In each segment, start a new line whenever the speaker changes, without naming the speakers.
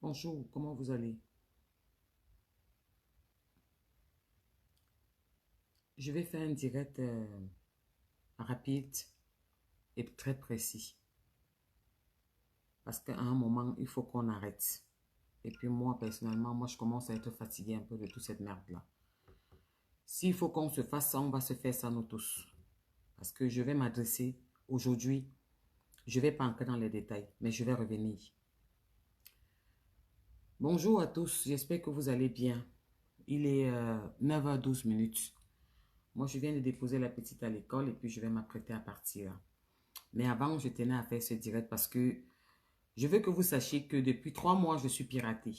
Bonjour, comment vous allez? Je vais faire un direct rapide et très précis. Parce qu'à un moment, il faut qu'on arrête. Et puis moi, personnellement, je commence à être fatigué un peu de toute cette merde-là. S'il faut qu'on se fasse ça, on va se faire ça nous tous. Parce que je vais m'adresser aujourd'hui. Je ne vais pas entrer dans les détails, mais je vais revenir. Bonjour à tous, j'espère que vous allez bien. Il est 9h12 minutes. Moi, je viens de déposer la petite à l'école et puis je vais m'apprêter à partir. Mais avant, je tenais à faire ce direct parce que je veux que vous sachiez que depuis 3 mois, je suis piratée.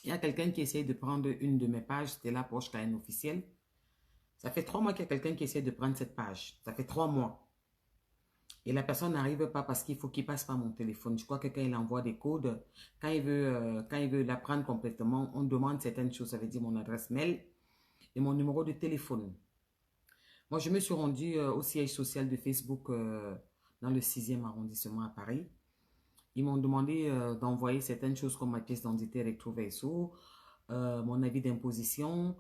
Il y a quelqu'un qui essaie de prendre une de mes pages, c'était la Porsche Cayenne officielle. Ça fait 3 mois qu'il y a quelqu'un qui essaie de prendre cette page. Ça fait 3 mois. Et la personne n'arrive pas parce qu'il faut qu'il passe par mon téléphone. Je crois que quand il envoie des codes, quand il veut la prendre complètement, on demande certaines choses. Ça veut dire mon adresse mail et mon numéro de téléphone. Moi, je me suis rendue au siège social de Facebook dans le 6e arrondissement à Paris. Ils m'ont demandé d'envoyer certaines choses comme ma pièce d'identité recto verso, mon avis d'imposition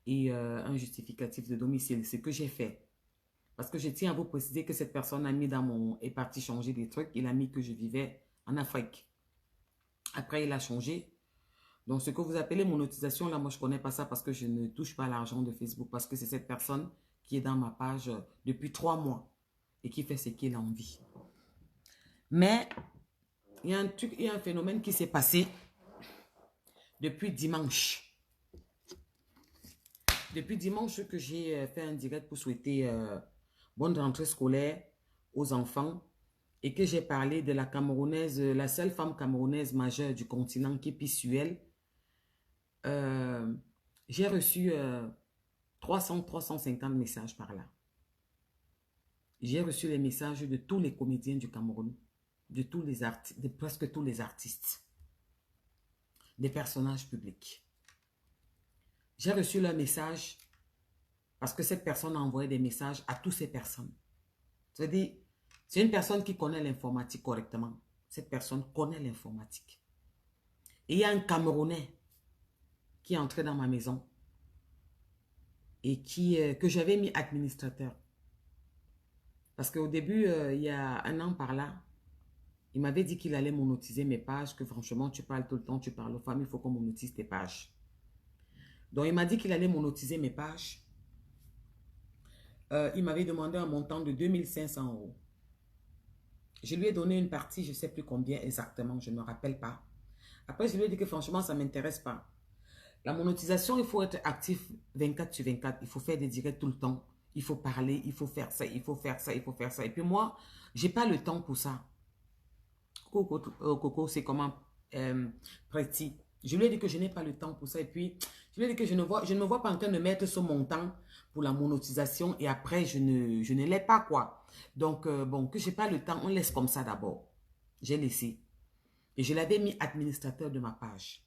et un justificatif de domicile. Ce que j'ai fait. Parce que je tiens à vous préciser que cette personne a mis est parti changer des trucs. Il a mis que je vivais en Afrique. Après, il a changé. Donc, ce que vous appelez monétisation, là, moi, je ne connais pas ça parce que je ne touche pas l'argent de Facebook. Parce que c'est cette personne qui est dans ma page depuis 3 mois et qui fait ce qu'il a envie. Mais, il y a un phénomène qui s'est passé depuis dimanche. Depuis dimanche que j'ai fait un direct pour souhaiter bonne rentrée scolaire aux enfants et que j'ai parlé de la Camerounaise, la seule femme camerounaise majeure du continent qui est Pissuel. J'ai reçu 350 messages par là. J'ai reçu les messages de tous les comédiens du Cameroun, de presque tous les artistes, des personnages publics. J'ai reçu leur message parce que cette personne a envoyé des messages à toutes ces personnes. C'est-à-dire, c'est une personne qui connaît l'informatique correctement. Cette personne connaît l'informatique. Et il y a un Camerounais qui est entré dans ma maison et que j'avais mis administrateur. Parce qu'au début, il y a un an par là, il m'avait dit qu'il allait monétiser mes pages, que franchement, tu parles tout le temps, tu parles aux femmes, il faut qu'on monétise tes pages. Donc, il m'a dit qu'il allait monétiser mes pages. Il m'avait demandé un montant de 2500 €. Je lui ai donné une partie, je ne sais plus combien exactement, je ne me rappelle pas. Après, je lui ai dit que franchement, ça ne m'intéresse pas. La monétisation, il faut être actif 24/24. Il faut faire des directs tout le temps. Il faut parler, il faut faire ça, il faut faire ça, il faut faire ça. Et puis moi, je n'ai pas le temps pour ça. Coco, c'est comment Preti. Je lui ai dit que je n'ai pas le temps pour ça. Et puis, je lui ai dit que je ne me vois pas en train de mettre ce montant pour la monétisation et après, je ne l'ai pas, quoi. Donc, bon, que je n'ai pas le temps, on laisse comme ça d'abord. J'ai laissé. Et je l'avais mis administrateur de ma page.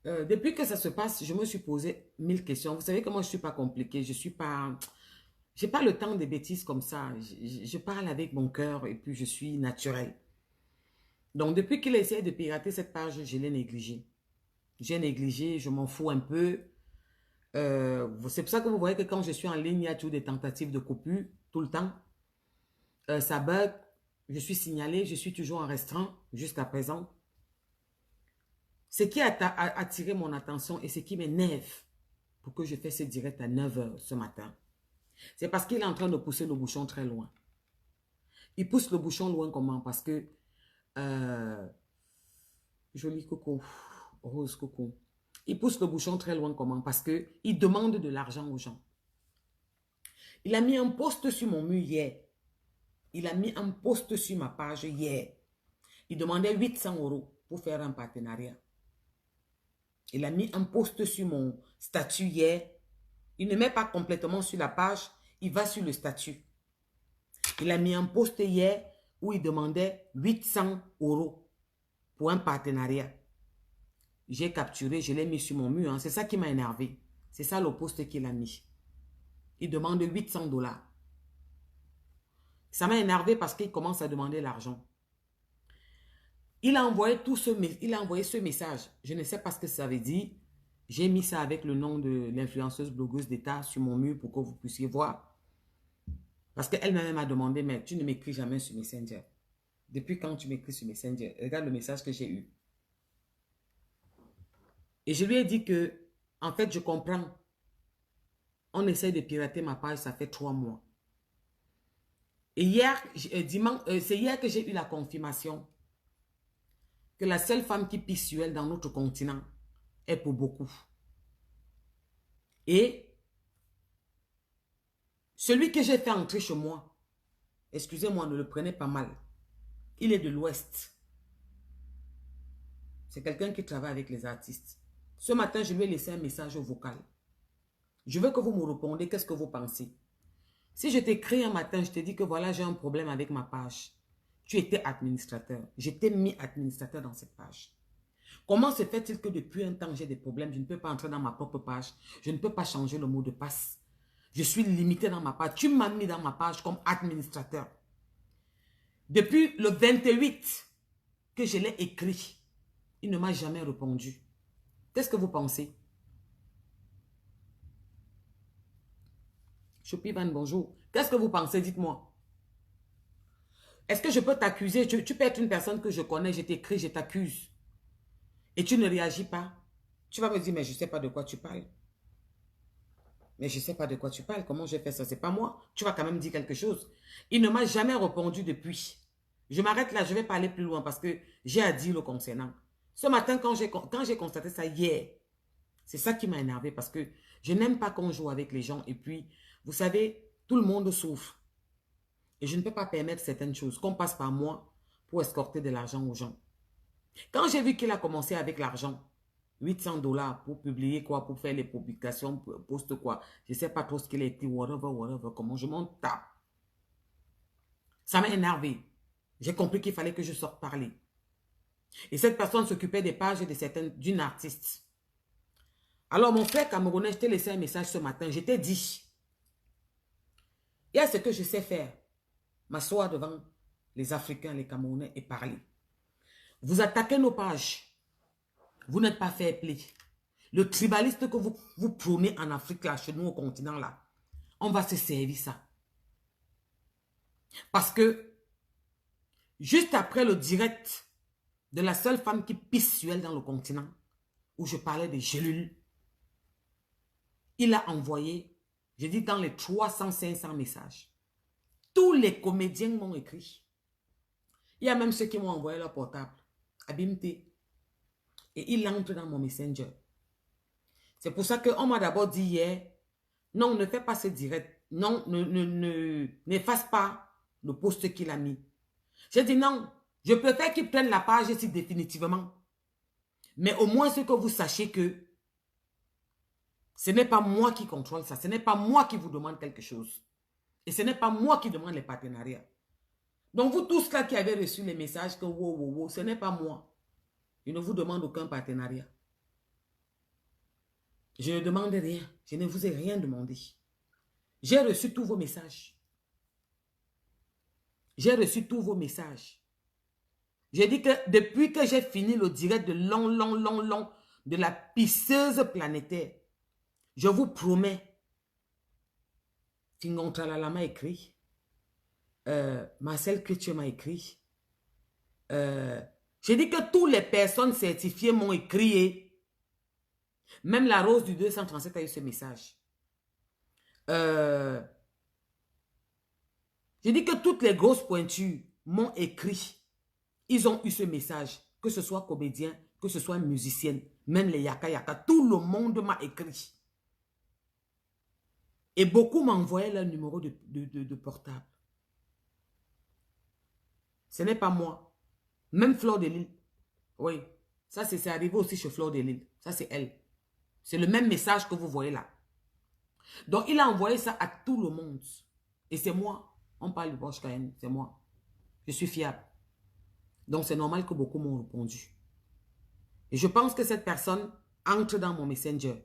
Depuis que ça se passe, je me suis posé 1000 questions. Vous savez que moi, je ne suis pas compliquée. Je suis pas... J'ai pas le temps de bêtises comme ça. Je parle avec mon cœur et puis je suis naturelle. Donc, depuis qu'il essaie de pirater cette page, je l'ai négligée. J'ai négligé, je m'en fous un peu. C'est pour ça que vous voyez que quand je suis en ligne, il y a toujours des tentatives de coupure, tout le temps. Ça bug, je suis signalée, je suis toujours en restreint jusqu'à présent. Ce qui a attiré mon attention et ce qui m'énerve pour que je fasse ce direct à 9h ce matin, c'est parce qu'il est en train de pousser le bouchon très loin. Il pousse le bouchon loin comment? Parce que, joli coco, rose coco, il pousse le bouchon très loin comment? Parce qu'il demande de l'argent aux gens. Il a mis un post sur mon mur hier. Il a mis un post sur ma page hier. Il demandait 800 € pour faire un partenariat. Il a mis un post sur mon statut hier. Il ne met pas complètement sur la page, il va sur le statut. Il a mis un post hier où il demandait 800 € pour un partenariat. J'ai capturé, je l'ai mis sur mon mur. Hein. C'est ça qui m'a énervé. C'est ça le post qu'il a mis. Il demande 800 $. Ça m'a énervé parce qu'il commence à demander l'argent. Il a envoyé ce message. Je ne sais pas ce que ça veut dire. J'ai mis ça avec le nom de l'influenceuse blogueuse d'État sur mon mur pour que vous puissiez voir. Parce qu'elle-même m'a demandé, mais tu ne m'écris jamais sur Messenger. Depuis quand tu m'écris sur Messenger? Regarde le message que j'ai eu. Et je lui ai dit que, en fait, je comprends. On essaie de pirater ma page, ça fait 3 mois. Et hier, c'est hier que j'ai eu la confirmation que la seule femme qui pisse sur elle dans notre continent est pour beaucoup. Et celui que j'ai fait entrer chez moi, excusez-moi, ne le prenez pas mal. Il est de l'Ouest. C'est quelqu'un qui travaille avec les artistes. Ce matin, je lui ai laissé un message vocal. Je veux que vous me répondiez, qu'est-ce que vous pensez? Si je t'écris un matin, je te dis que voilà, j'ai un problème avec ma page. Tu étais administrateur. Je t'ai mis administrateur dans cette page. Comment se fait-il que depuis un temps, j'ai des problèmes? Je ne peux pas entrer dans ma propre page. Je ne peux pas changer le mot de passe. Je suis limité dans ma page. Tu m'as mis dans ma page comme administrateur. Depuis le 28 que je l'ai écrit, il ne m'a jamais répondu. Qu'est-ce que vous pensez? Choupivan, bonjour. Qu'est-ce que vous pensez? Dites-moi. Est-ce que je peux t'accuser? Tu peux être une personne que je connais, je t'écris, je t'accuse. Et tu ne réagis pas. Tu vas me dire, mais je ne sais pas de quoi tu parles. Mais je ne sais pas de quoi tu parles. Comment j'ai fait ça? Ce n'est pas moi. Tu vas quand même dire quelque chose. Il ne m'a jamais répondu depuis. Je m'arrête là, je vais pas aller plus loin parce que j'ai à dire le concernant. Ce matin, quand j'ai constaté ça hier, c'est ça qui m'a énervé parce que je n'aime pas qu'on joue avec les gens. Et puis, vous savez, tout le monde souffre. Et je ne peux pas permettre certaines choses, qu'on passe par moi pour escorter de l'argent aux gens. Quand j'ai vu qu'il a commencé avec l'argent, 800 $ pour publier quoi, pour faire les publications, poste quoi, je ne sais pas trop ce qu'il a écrit, whatever, comment je m'en tape. Ça m'a énervé. J'ai compris qu'il fallait que je sorte parler. Et cette personne s'occupait des pages d'une artiste. Alors mon frère camerounais, je t'ai laissé un message ce matin, je t'ai dit, il y a ce que je sais faire, m'asseoir devant les Africains, les Camerounais et parler. Vous attaquez nos pages, vous n'êtes pas fair play. Le tribaliste que vous prônez en Afrique, là, chez nous au continent, là, on va se servir ça. Parce que, juste après le direct de la seule femme qui pisse sur elle dans le continent, où je parlais des gélules, il a envoyé, je dis dans les 300-500 messages. Tous les comédiens m'ont écrit. Il y a même ceux qui m'ont envoyé leur portable. Abimté. Et il entre dans mon Messenger. C'est pour ça qu'on m'a d'abord dit hier, non, ne fais pas ce direct. Non, n'efface pas le post qu'il a mis. J'ai dit non, je préfère qu'il prenne la page ici définitivement. Mais au moins ce que vous sachiez que ce n'est pas moi qui contrôle ça. Ce n'est pas moi qui vous demande quelque chose. Et ce n'est pas moi qui demande les partenariats. Donc vous tous là qui avez reçu les messages que wow, ce n'est pas moi. Je ne vous demande aucun partenariat. Je ne demande rien. Je ne vous ai rien demandé. J'ai reçu tous vos messages. J'ai reçu tous vos messages. J'ai dit que depuis que j'ai fini le direct de long de la pisseuse planétaire, je vous promets, Tingon Tralala m'a écrit, Marcel Chrétien m'a écrit, j'ai dit que toutes les personnes certifiées m'ont écrit et même la Rose du 237 a eu ce message. J'ai dit que toutes les grosses pointures m'ont écrit. Ils ont eu ce message, que ce soit comédien, que ce soit musicienne, même les yaka, tout le monde m'a écrit. Et beaucoup m'ont envoyé leur numéro de portable. Ce n'est pas moi. Même Fleur de Lille. Oui, ça c'est arrivé aussi chez Fleur de Lille. Ça c'est elle. C'est le même message que vous voyez là. Donc il a envoyé ça à tout le monde. Et c'est moi. On parle de Bosch Cayenne, c'est moi. Je suis fiable. Donc c'est normal que beaucoup m'ont répondu. Et je pense que cette personne entre dans mon Messenger.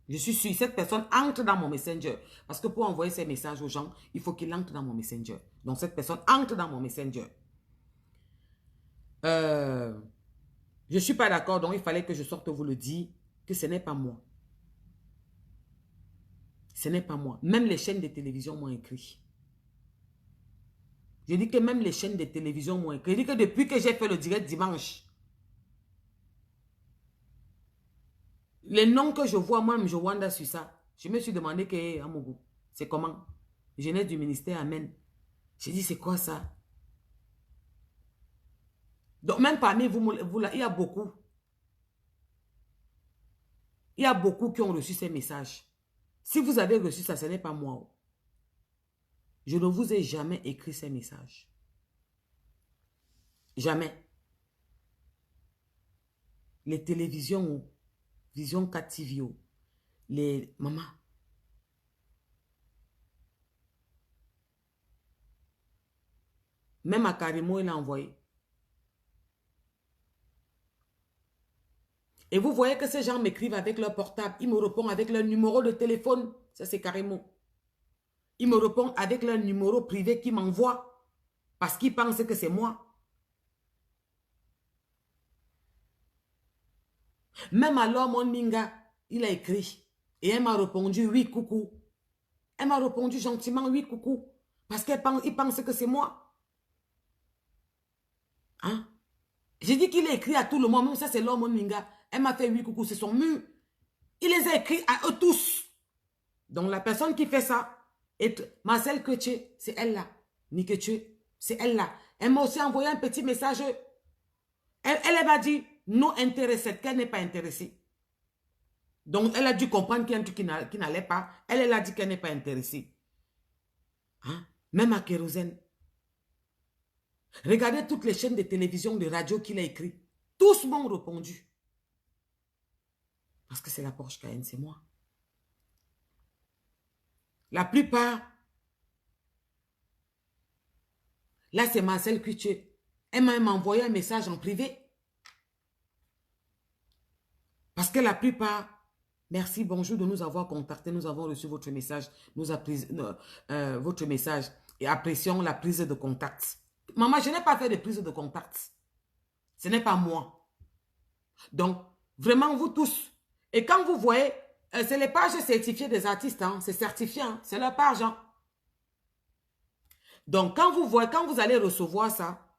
Je suis sûre, cette personne entre dans mon Messenger. Parce que pour envoyer ces messages aux gens, il faut qu'il entre dans mon Messenger. Donc cette personne entre dans mon Messenger. je ne suis pas d'accord, donc il fallait que je sorte vous le dire, que ce n'est pas moi. Ce n'est pas moi. Même les chaînes de télévision m'ont écrit. Je dis que même les chaînes de télévision m'ont écrit. Je dis que depuis que j'ai fait le direct dimanche, les noms que je vois, moi, je wanda sur ça. Je me suis demandé que, Amogo, c'est comment? Jeunesse du ministère, amen. J'ai dit, c'est quoi ça? Donc, même parmi vous, il y a beaucoup. Il y a beaucoup qui ont reçu ces messages. Si vous avez reçu ça, ce n'est pas moi. Je ne vous ai jamais écrit ces messages. Jamais. Les télévisions, Vision 4 TV, les mamans. Même à Karimo, il a envoyé. Et vous voyez que ces gens m'écrivent avec leur portable. Ils me répondent avec leur numéro de téléphone. Ça, c'est Karimo. Ils me répondent avec leur numéro privé qu'ils m'envoient. Parce qu'ils pensent que c'est moi. Même alors, mon Ninga, il a écrit. Et elle m'a répondu, oui, coucou. Elle m'a répondu gentiment, oui, coucou. Parce qu'il pense que c'est moi. Hein? J'ai dit qu'il a écrit à tout le monde. Même ça, c'est l'homme, mon Ninga. Elle m'a fait oui, coucou, c'est son mur. Il les a écrits à eux tous. Donc, la personne qui fait ça, Marcel Ketché, c'est elle là. Ni Ketché, c'est elle là. Elle m'a aussi envoyé un petit message. Elle m'a dit, non intéressée, qu'elle n'est pas intéressée. Donc, elle a dû comprendre qu'il y a un truc qui n'allait pas. Elle a dit qu'elle n'est pas intéressée. Hein? Même à Kérosène. Regardez toutes les chaînes de télévision, de radio qu'il a écrit. Tous m'ont répondu. Parce que c'est la Porsche Cayenne, c'est moi. La plupart. Là, c'est Marcel Kuché. Elle m'a même envoyé un message en privé. Parce que la plupart, merci, bonjour de nous avoir contactés. Nous avons reçu votre message. Votre message. Et apprécions la prise de contact. Maman, je n'ai pas fait de prise de contact. Ce n'est pas moi. Donc, vraiment, vous tous. Et quand vous voyez, c'est les pages certifiées des artistes. Hein, c'est certifié. Hein, c'est leur page. Hein. Donc, quand vous voyez, quand vous allez recevoir ça,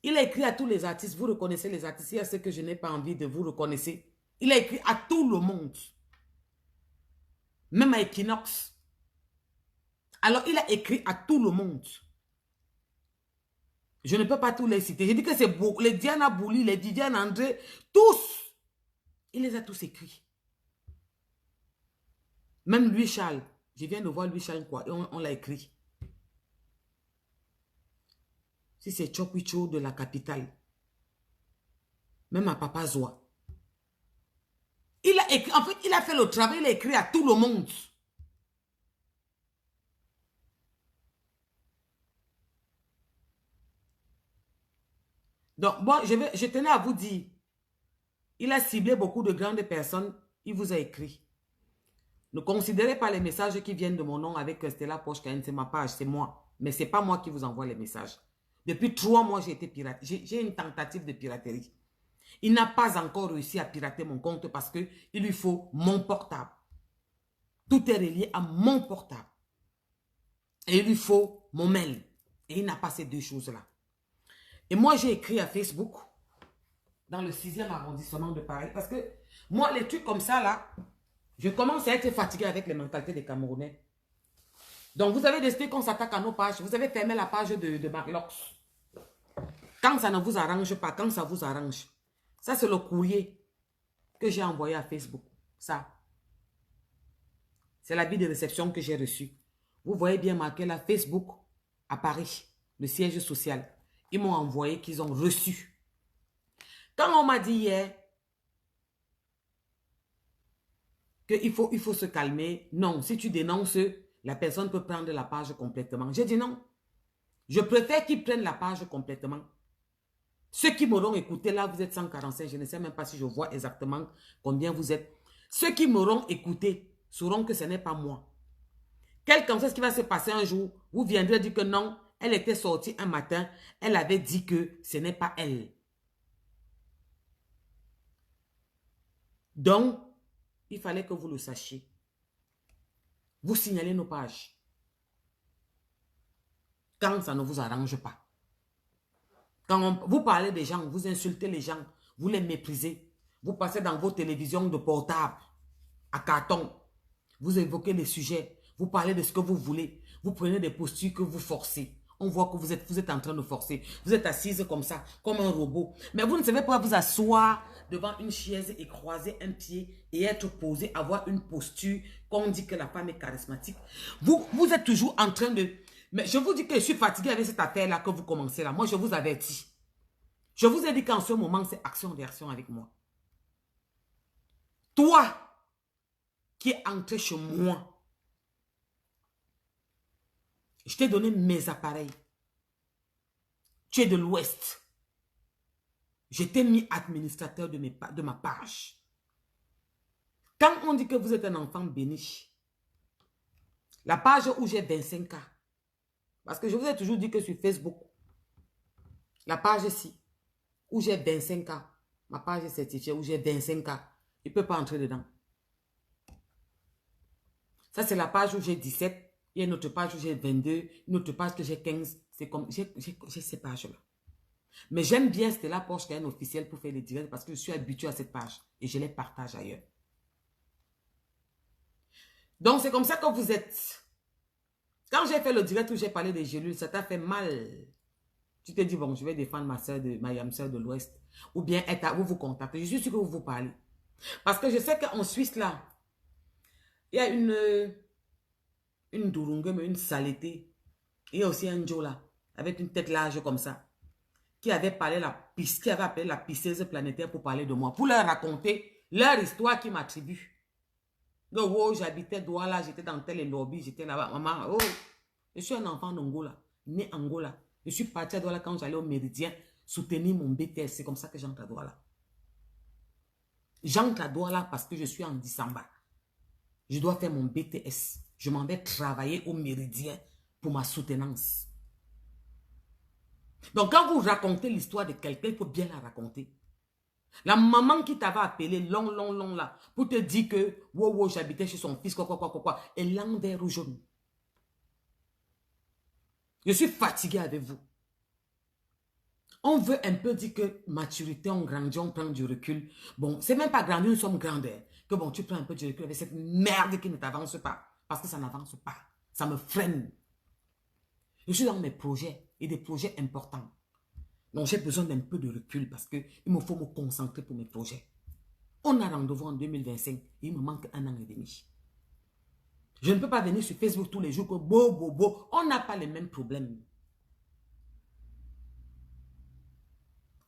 il a écrit à tous les artistes. Vous reconnaissez les artistes. Il y a ceux que je n'ai pas envie de vous reconnaître. Il a écrit à tout le monde. Même à Equinox. Alors, il a écrit à tout le monde. Je ne peux pas tous les citer. J'ai dit que c'est les Diana Bouli, les Didiane André, tous. Il les a tous écrits. Même Louis Charles. Je viens de voir Louis Charles quoi. Et on l'a écrit. Si c'est Chokwicho de la capitale. Même à Papa Zoa. Il a écrit, en fait, il a fait le travail, il a écrit à tout le monde. Donc, bon, je tenais à vous dire, il a ciblé beaucoup de grandes personnes, il vous a écrit. Ne considérez pas les messages qui viennent de mon nom avec Stella Porsche Cayenne, c'est ma page, c'est moi. Mais ce n'est pas moi qui vous envoie les messages. Depuis 3 mois, j'ai été pirate. J'ai une tentative de piraterie. Il n'a pas encore réussi à pirater mon compte parce qu'il lui faut mon portable. Tout est relié à mon portable. Et il lui faut mon mail. Et il n'a pas ces deux choses-là. Et moi, j'ai écrit à Facebook, dans le 6e arrondissement de Paris, parce que moi, les trucs comme ça, là, je commence à être fatigué avec les mentalités des Camerounais. Donc, vous avez décidé qu'on s'attaque à nos pages. Vous avez fermé la page de Marlox. Quand ça ne vous arrange pas, quand ça vous arrange. Ça, c'est le courrier que j'ai envoyé à Facebook. Ça. C'est l'avis de réception que j'ai reçu. Vous voyez bien marqué là, Facebook à Paris, le siège social. Ils m'ont envoyé qu'ils ont reçu. Quand on m'a dit hier qu'il faut se calmer, non, si tu dénonces, la personne peut prendre la page complètement. J'ai dit non. Je préfère qu'ils prennent la page complètement. Ceux qui m'auront écouté, là, vous êtes 145, je ne sais même pas si je vois exactement combien vous êtes. Ceux qui m'auront écouté sauront que ce n'est pas moi. Quelqu'un sait ce qui va se passer un jour, vous viendrez dire que non, elle était sortie un matin, elle avait dit que ce n'est pas elle. Donc, il fallait que vous le sachiez. Vous signalez nos pages. Quand ça ne vous arrange pas. Quand vous parlez des gens, vous insultez les gens, vous les méprisez. Vous passez dans vos télévisions de portable, à carton. Vous évoquez les sujets. Vous parlez de ce que vous voulez. Vous prenez des postures que vous forcez. On voit que vous êtes en train de forcer. Vous êtes assise comme ça, comme un robot. Mais vous ne savez pas vous asseoir devant une chaise et croiser un pied et être posé, avoir une posture qu'on dit que la femme est charismatique. Vous êtes toujours en train de... Mais je vous dis que je suis fatiguée avec cette affaire-là que vous commencez là. Moi, je vous avertis. Je vous ai dit qu'en ce moment, c'est action-réaction avec moi. Toi qui es entré chez moi, je t'ai donné mes appareils. Tu es de l'Ouest. Je t'ai mis administrateur de ma page. Quand on dit que vous êtes un enfant béni, la page où j'ai 25 ans, parce que je vous ai toujours dit que sur Facebook, la page ici, où j'ai 25 ans, ma page est certifiée, où j'ai 25 ans, il ne peut pas entrer dedans. Ça, c'est la page où j'ai 17. Il y a une autre page où j'ai 22. Une autre page que j'ai 15. C'est comme, j'ai ces pages-là. Mais j'aime bien Stella Porsche qui est un officiel pour faire les directs parce que je suis habitué à cette page. Et je les partage ailleurs. Donc, c'est comme ça que vous êtes. Quand j'ai fait le direct où j'ai parlé des gélules, ça t'a fait mal. Tu te dis, bon, je vais défendre ma soeur de l'Ouest. Ou bien, vous vous contactez. Je suis sûr que vous vous parlez. Parce que je sais qu'en Suisse, là, il y a une Durungue, mais une saleté. Il y a aussi un Joe là, avec une tête large comme ça, qui avait appelé la pisceuse planétaire pour parler de moi, pour leur raconter leur histoire qui m'attribue. Donc, oh, j'habitais Douala, j'étais dans tel lobby, j'étais là-bas. Maman, oh, je suis un enfant d'Angola, né Angola. Je suis parti à Douala quand j'allais au Méridien soutenir mon BTS. C'est comme ça que j'entre à Douala. J'entre à Douala parce que je suis en décembre. Je dois faire mon BTS. Je m'en vais travailler au Méridien pour ma soutenance. Donc, quand vous racontez l'histoire de quelqu'un, il faut bien la raconter. La maman qui t'avait appelé long là, pour te dire que, wow, j'habitais chez son fils, quoi, et l'envers ou jaune. Je suis fatiguée avec vous. On veut un peu dire que maturité, on grandit, on prend du recul. Bon, c'est même pas grandir, nous sommes grandeurs. Que bon, tu prends un peu de recul avec cette merde qui ne t'avance pas. Parce que ça n'avance pas. Ça me freine. Je suis dans mes projets et des projets importants. Donc, j'ai besoin d'un peu de recul parce qu'il me faut me concentrer pour mes projets. On a rendez-vous en 2025 et il me manque 1 an et demi. Je ne peux pas venir sur Facebook tous les jours que on n'a pas les mêmes problèmes.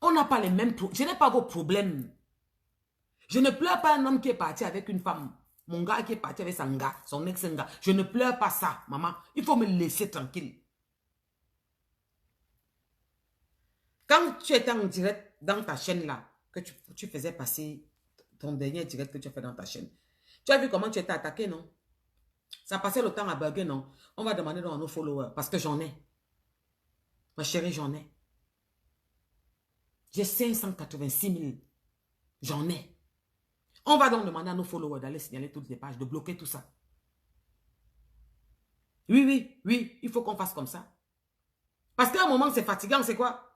On n'a pas les mêmes problèmes. Je n'ai pas vos problèmes. Je ne pleure pas un homme qui est parti avec une femme. Mon gars qui est parti avec son ex-gars. Je ne pleure pas ça, maman. Il faut me laisser tranquille. Quand tu étais en direct dans ta chaîne là, que tu faisais passer ton dernier direct que tu as fait dans ta chaîne, tu as vu comment tu étais attaqué, non? Ça passait le temps à bugger, non? On va demander à nos followers, parce que j'en ai. Ma chérie, j'en ai. J'ai 586 000. J'en ai. On va donc demander à nos followers d'aller signaler toutes les pages, de bloquer tout ça. Oui, il faut qu'on fasse comme ça. Parce qu'à un moment, c'est fatigant, c'est quoi?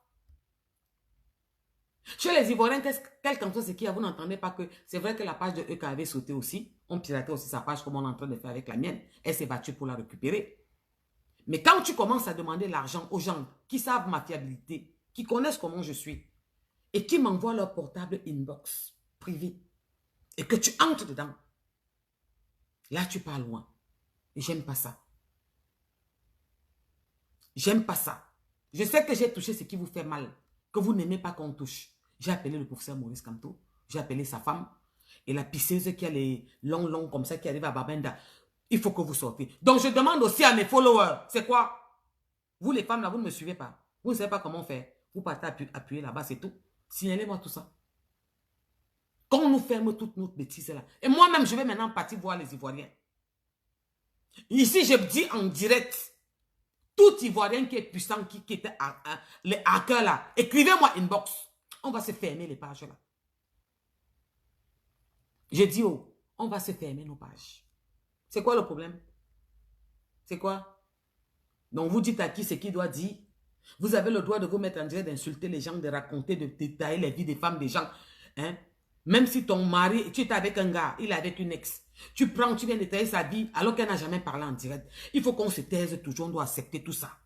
Chez les Ivoiriens, quel canton c'est qu'il y a? Vous n'entendez pas que c'est vrai que la page de EK avait sauté aussi. On piratait aussi sa page comme on est en train de faire avec la mienne. Elle s'est battue pour la récupérer. Mais quand tu commences à demander l'argent aux gens qui savent ma fiabilité, qui connaissent comment je suis, et qui m'envoient leur portable inbox privé, et que tu entres dedans, là tu pars loin. Et j'aime pas ça. J'aime pas ça. Je sais que j'ai touché ce qui vous fait mal, que vous n'aimez pas qu'on touche. J'ai appelé le professeur Maurice Kamto, j'ai appelé sa femme, et la pisceuse qui a les longs comme ça, qui arrive à Babenda. Il faut que vous sortez. Donc je demande aussi à mes followers, c'est quoi? Vous les femmes là, vous ne me suivez pas. Vous ne savez pas comment faire. Vous partez appuyer là-bas, c'est tout. Signalez-moi tout ça. Qu'on nous ferme toute notre bêtise là. Et moi-même, je vais maintenant partir voir les Ivoiriens. Ici, je dis en direct, Tout Ivoirien qui est puissant, qui était les hackers là, écrivez-moi inbox. On va se fermer les pages là. J'ai dit, oh, on va se fermer nos pages. C'est quoi le problème? C'est quoi? Donc vous dites à qui ce qu'il doit dire. Vous avez le droit de vous mettre en direct, d'insulter les gens, de raconter, de détailler les vies des femmes, des gens. Hein? Même si ton mari, tu es avec un gars, il est avec une ex. Tu prends, tu viens détailler sa vie alors qu'elle n'a jamais parlé en direct. Il faut qu'on se taise toujours, on doit accepter tout ça.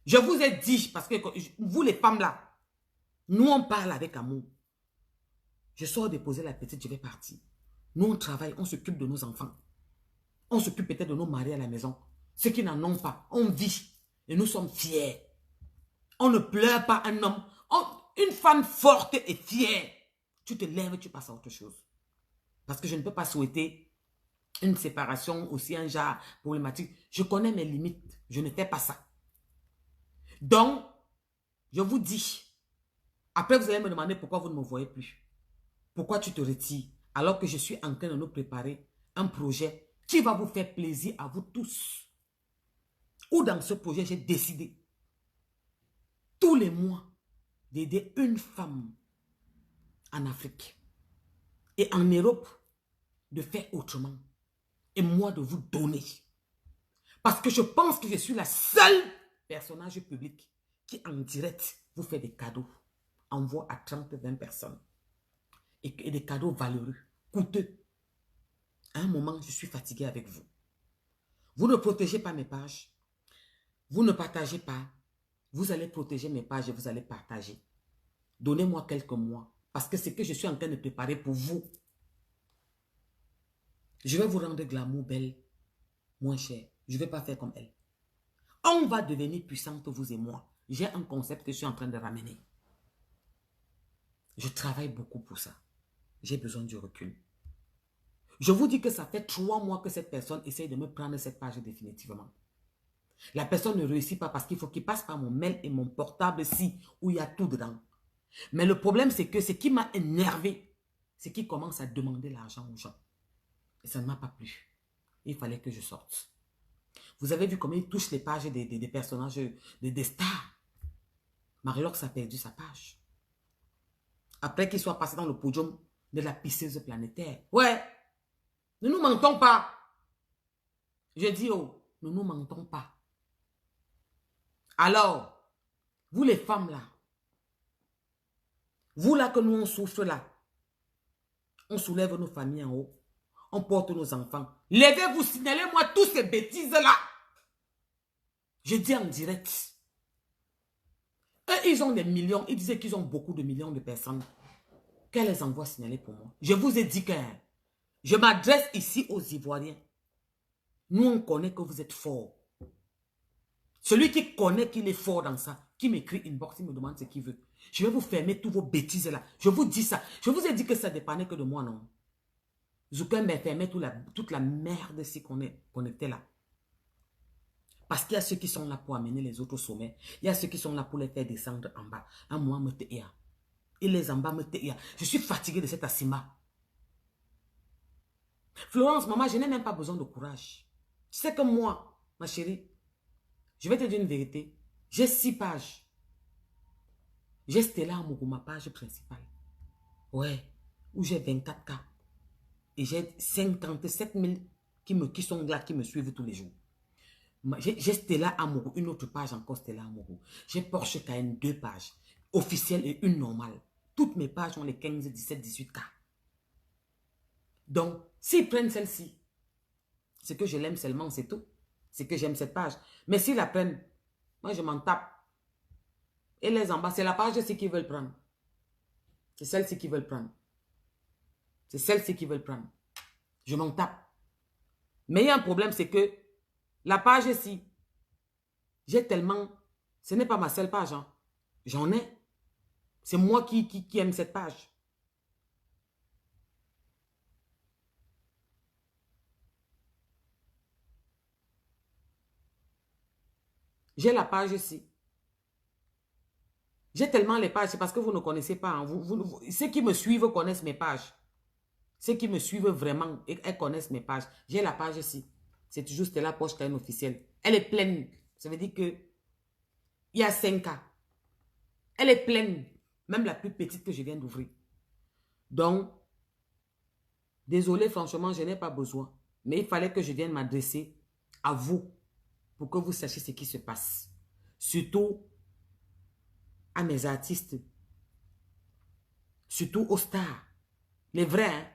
Je vous ai dit, parce que vous les femmes là, nous on parle avec amour. Je sors déposer la petite, je vais partir. Nous on travaille, on s'occupe de nos enfants. On s'occupe peut-être de nos maris à la maison. Ceux qui n'en ont pas, on vit. Et nous sommes fiers. On ne pleure pas un homme. Une femme forte et fière. Tu te lèves, tu passes à autre chose. Parce que je ne peux pas souhaiter une séparation aussi un genre problématique. Je connais mes limites. Je ne fais pas ça. Donc, je vous dis, après vous allez me demander pourquoi vous ne me voyez plus. Pourquoi tu te retires alors que je suis en train de nous préparer un projet qui va vous faire plaisir à vous tous. Ou dans ce projet, j'ai décidé tous les mois d'aider une femme en Afrique et en Europe de faire autrement. Et moi de vous donner. Parce que je pense que je suis la seule personnage public qui en direct vous fait des cadeaux. Envoie à 30-20 personnes. Et des cadeaux valeureux, coûteux. À un moment, je suis fatigué avec vous. Vous ne protégez pas mes pages. Vous ne partagez pas. Vous allez protéger mes pages et vous allez partager. Donnez-moi quelques mois. Parce que c'est que je suis en train de préparer pour vous. Je vais vous rendre glamour belle, moins cher. Je ne vais pas faire comme elle. On va devenir puissante, vous et moi. J'ai un concept que je suis en train de ramener. Je travaille beaucoup pour ça. J'ai besoin du recul. Je vous dis que ça fait 3 mois que cette personne essaye de me prendre cette page définitivement. La personne ne réussit pas parce qu'il faut qu'il passe par mon mail et mon portable ici, où il y a tout dedans. Mais le problème, c'est que ce qui m'a énervé, c'est qu'il commence à demander l'argent aux gens. Et ça ne m'a pas plu. Il fallait que je sorte. Vous avez vu comment il touche les pages des personnages, des stars. Marilox a perdu sa page. Après qu'il soit passé dans le podium de la pisseuse planétaire. Ouais, ne nous mentons pas. Je dis, oh, ne nous mentons pas. Alors, vous les femmes là, vous là que nous on souffre là, on soulève nos familles en haut, on porte nos enfants. Levez-vous, signalez-moi tous ces bêtises là. Je dis en direct. Eux, ils ont des millions, ils disaient qu'ils ont beaucoup de millions de personnes. Qu'elles les envoient signaler pour moi. Je vous ai dit que je m'adresse ici aux Ivoiriens. Nous, on connaît que vous êtes forts. Celui qui connaît qu'il est fort dans ça, qui m'écrit inbox, il me demande ce qu'il veut. Je vais vous fermer tous vos bêtises là. Je vous dis ça. Je vous ai dit que ça dépendait que de moi, non. Zuckerberg fermait toute la merde si qu'on était là. Parce qu'il y a ceux qui sont là pour amener les autres au sommet. Il y a ceux qui sont là pour les faire descendre en bas. À moi, me taire. Et les en bas me taire. Je suis fatigué de cet asima. Florence, maman, je n'ai même pas besoin de courage. Tu sais que moi, ma chérie, je vais te dire une vérité. J'ai 6 pages. J'ai Stella Amourou, ma page principale. Ouais, où j'ai 24K. Et j'ai 57 000 qui sont là, qui me suivent tous les jours. J'ai Stella Amourou, une autre page encore Stella Amourou. J'ai Porsche Cayenne, 2 pages. Officielle et une normale. Toutes mes pages ont les 15, 17, 18K. Donc, s'ils prennent celle-ci, c'est que je l'aime seulement, c'est tout. C'est que j'aime cette page. Mais s'ils la prennent, moi je m'en tape. Et les en bas, c'est la page-ci qu'ils veulent prendre. C'est celle-ci qu'ils veulent prendre. C'est celle-ci qu'ils veulent prendre. Je m'en tape. Mais il y a un problème, c'est que la page-ci, j'ai tellement... Ce n'est pas ma seule page. Hein. J'en ai. C'est moi qui aime cette page. J'ai la page ici. J'ai tellement les pages, c'est parce que vous ne connaissez pas. Hein. Ceux qui me suivent connaissent mes pages. Ceux qui me suivent vraiment, elles connaissent mes pages. J'ai la page ici. C'est toujours Stella Porsche Cayenne officielle. Elle est pleine. Ça veut dire que il y a 5 cas. Elle est pleine, même la plus petite que je viens d'ouvrir. Donc, désolé, franchement, je n'ai pas besoin. Mais il fallait que je vienne m'adresser à vous pour que vous sachiez ce qui se passe. Surtout à mes artistes. Surtout aux stars. Les vrais, hein.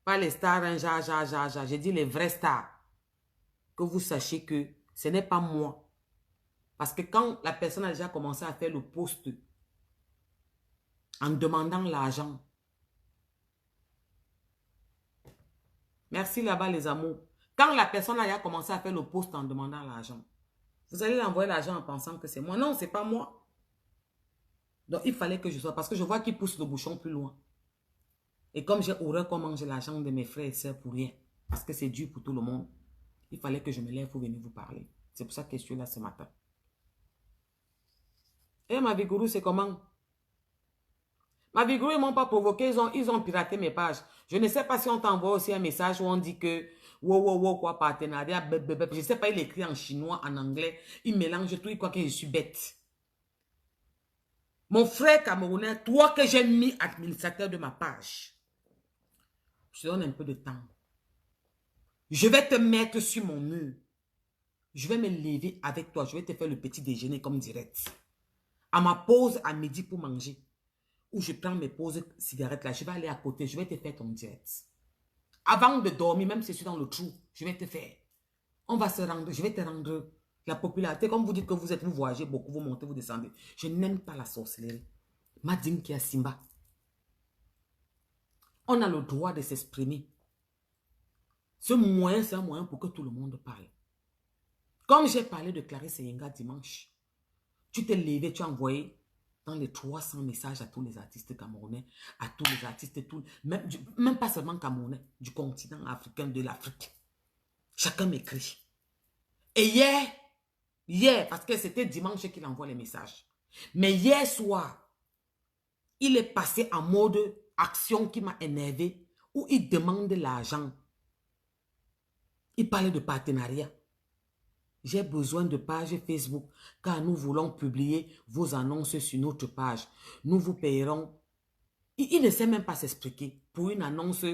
Pas les stars, hein, j'ai dit les vrais stars. Que vous sachiez que ce n'est pas moi. Parce que quand la personne a déjà commencé à faire le post en demandant l'argent. Merci là-bas les amours. Quand la personne a déjà commencé à faire le post en demandant l'argent, vous allez l'envoyer l'argent en pensant que c'est moi. Non, ce n'est pas moi. Donc il fallait que je sois. Parce que je vois qu'il pousse le bouchon plus loin. Et comme j'ai horreur qu'on mange l'argent de mes frères et sœurs pour rien. Parce que c'est dur pour tout le monde. Il fallait que je me lève pour venir vous parler. C'est pour ça que je suis là ce matin. Et ma Vigouroux, c'est comment? Ma Vigouroux, ils ne m'ont pas provoqué. Ils ont piraté mes pages. Je ne sais pas si on t'envoie aussi un message où on dit que quoi, partenariat, je ne sais pas, il écrit en chinois, en anglais. Il mélange tout, il croit que je suis bête. Mon frère camerounais, toi que j'ai mis administrateur de ma page, je te donne un peu de temps. Je vais te mettre sur mon mur. Je vais me lever avec toi. Je vais te faire le petit déjeuner comme direct. À ma pause à midi pour manger, où je prends mes pauses cigarettes là, je vais aller à côté, je vais te faire ton direct. Avant de dormir, même si je suis dans le trou, je vais te faire. On va se rendre, je vais te rendre la popularité. Comme vous dites que vous voyagez beaucoup, vous montez, vous descendez. Je n'aime pas la sorcellerie. Madine qui a Simba. On a le droit de s'exprimer. Ce moyen, c'est un moyen pour que tout le monde parle. Comme j'ai parlé de Clarisse Yenga dimanche, tu t'es levé, tu as envoyé dans les 300 messages à tous les artistes camerounais, à tous les artistes, même pas seulement camerounais, du continent africain, de l'Afrique. Chacun m'écrit. Et hier, parce que c'était dimanche qu'il envoie les messages. Mais hier soir, il est passé en mode action qui m'a énervé, où il demande l'argent. Il parlait de partenariat. J'ai besoin de page Facebook car nous voulons publier vos annonces sur notre page. Nous vous payerons. Il ne sait même pas s'expliquer. Pour une annonce,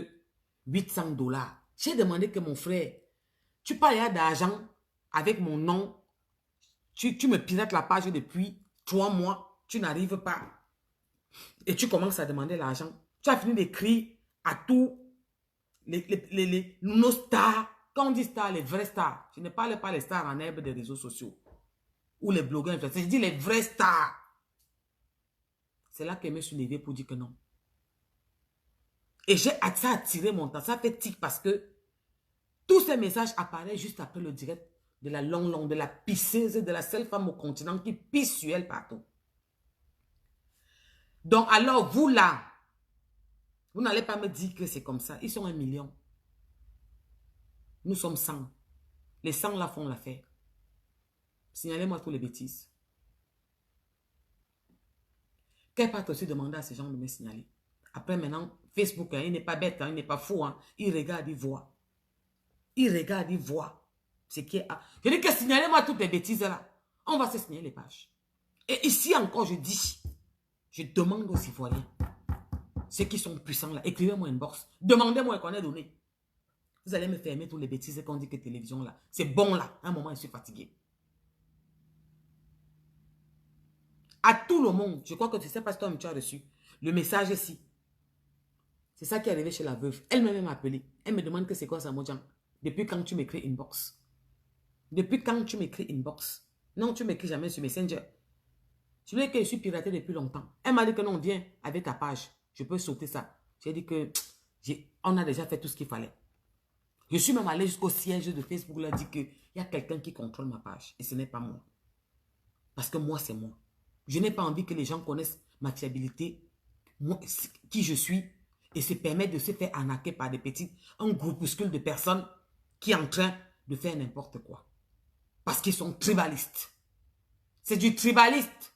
800 $. J'ai demandé que mon frère, tu parles d'argent avec mon nom. Tu me pirates la page depuis 3 mois. Tu n'arrives pas. Et tu commences à demander l'argent. Tu as fini d'écrire à tous nos stars. Quand on dit stars, les vrais stars, je ne parle pas les stars en herbe des réseaux sociaux ou les blogueurs, je dis les vrais stars. C'est là que je me suis levée pour dire que non. Et ça a attiré mon temps, ça fait tic parce que tous ces messages apparaissent juste après le direct de la longue, de la pisseuse, de la seule femme au continent qui pisse sur elle partout. Donc alors vous là, vous n'allez pas me dire que c'est comme ça. Ils sont 1 million. Nous sommes 100. Les 100 là font l'affaire. Signalez-moi tous les bêtises. Quel part aussi demander à ces gens de me signaler. Après maintenant, Facebook, hein, il n'est pas bête, hein, il n'est pas fou. Hein. Il regarde, il voit. Il regarde, il voit. Ce qui est... Je dis que signalez-moi toutes les bêtises là. On va se signaler les pages. Et ici encore, je dis, je demande aux Ivoiriens, ceux qui sont puissants là, écrivez-moi une bourse. Demandez-moi qu'on ait donné. Vous allez me fermer toutes les bêtises qu'on dit que télévision là. C'est bon là. À un moment, je suis fatigué. À tout le monde, je crois que tu sais pas si toi tu as reçu le message ici. C'est ça qui est arrivé chez la veuve. Elle m'a même appelé. Elle me demande que c'est quoi ça, Mojang. Depuis quand tu m'écris inbox? Depuis quand tu m'écris inbox? Non, tu m'écris jamais sur Messenger. Je lui ai dit que je suis piraté depuis longtemps. Elle m'a dit que non, viens avec ta page. Je peux sauter ça. J'ai dit que on a déjà fait tout ce qu'il fallait. Je suis même allé jusqu'au siège de Facebook. Là, dit qu'il y a quelqu'un qui contrôle ma page. Et ce n'est pas moi. Parce que moi, c'est moi. Je n'ai pas envie que les gens connaissent ma fiabilité, moi, qui je suis, et se permettent de se faire arnaquer par un groupuscule de personnes qui sont en train de faire n'importe quoi. Parce qu'ils sont tribalistes. C'est du tribaliste.